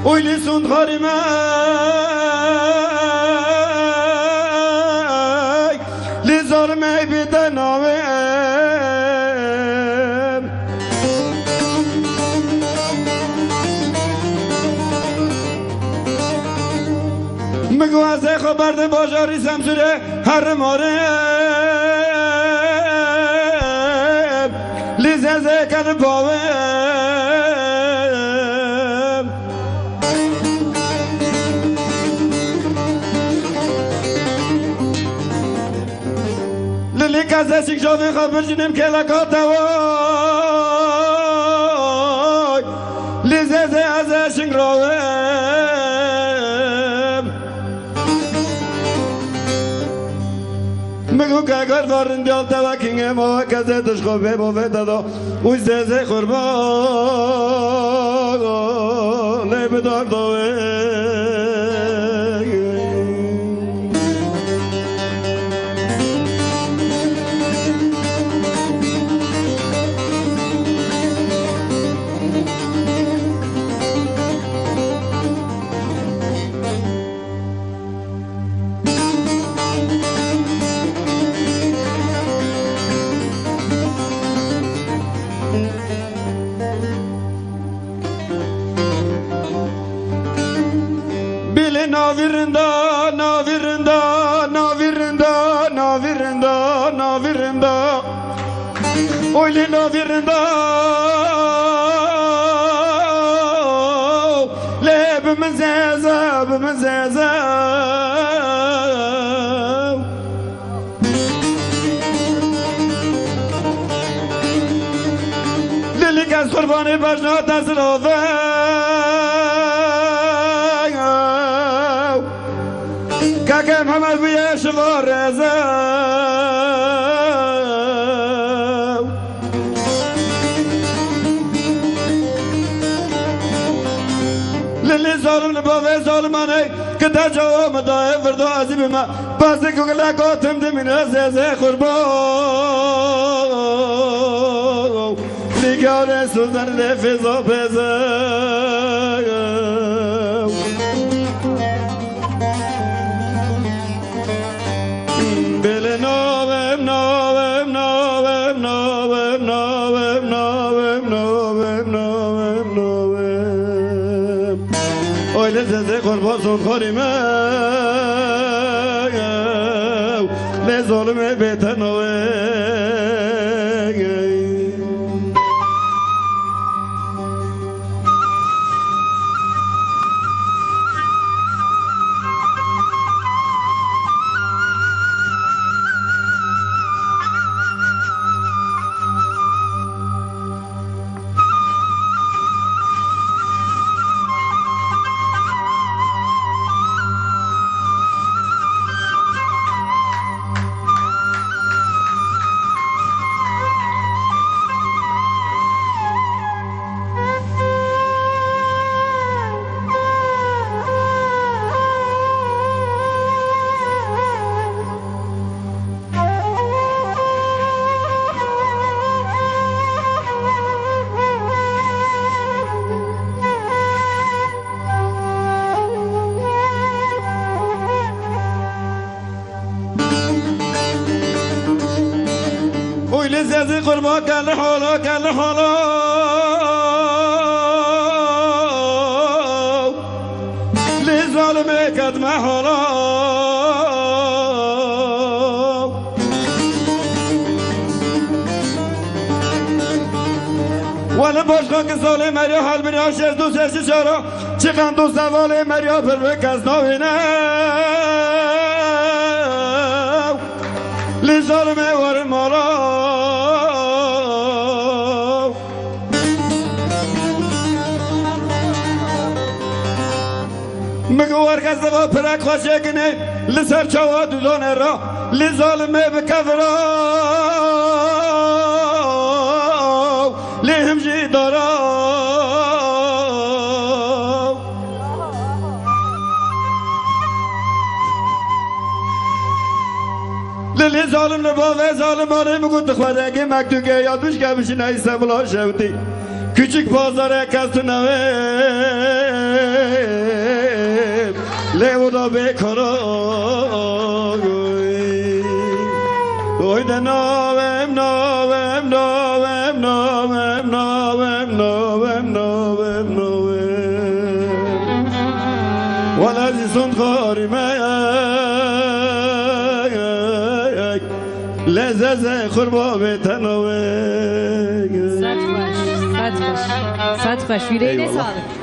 اویلی سوند خاریمه لیزارمه بیده ناویم مگو از خبرده باجاری سمسوره هر ماره لیزه کن باویم لیلی کسه سیک شاوی خبر جنیم که لکات وای لیزه از شنگ راویم مگو که اگر وارن دیال توکینگ ما کسه تشخوبه باوه دادا اوی زیزه خوربان لیبدار داوه Navirinda, navirinda, navirinda, navirinda, navirinda Oyli navirinda Lebimiz ezabimiz ezab Lili kez kurbanı başına tasir كاكا محمد ويا شفار رزاو للي ظالم لبوي ظالماني كدا جو مداي فردو عزيب ما بازك ولا قاتم من عزيزي خربو لقاو رسولنا لفظو بزاو لذت قربان سون خارمه لظالم بتنوه لزازي قربا كان حولا كان حولا لظالمي كدم حولا وانا باشقا كسالي مريا حال بريا شش دو سش شارا چقن دو سوالي مريا پر بكز ناوينه لظالمي ورمالا مگوار کس دوا پرک خوشه کنه لسر چوا دودانه را لظالمه بکفرا لهمجی دارا لیلی ظالم نباوه ظالمانه مگو دخوادگی مکتوگه یادوش که بشین ایسا بلا شوتی küçük pazara kastına لیو دا بکارا اوی ده ناوم ناوم ناوم ناوم ناوم ناوم ناوم ناوم ولازی سند خاری میک لزز خوربا به تناوم صد باش صد باش صد باش yüreğine sağlık.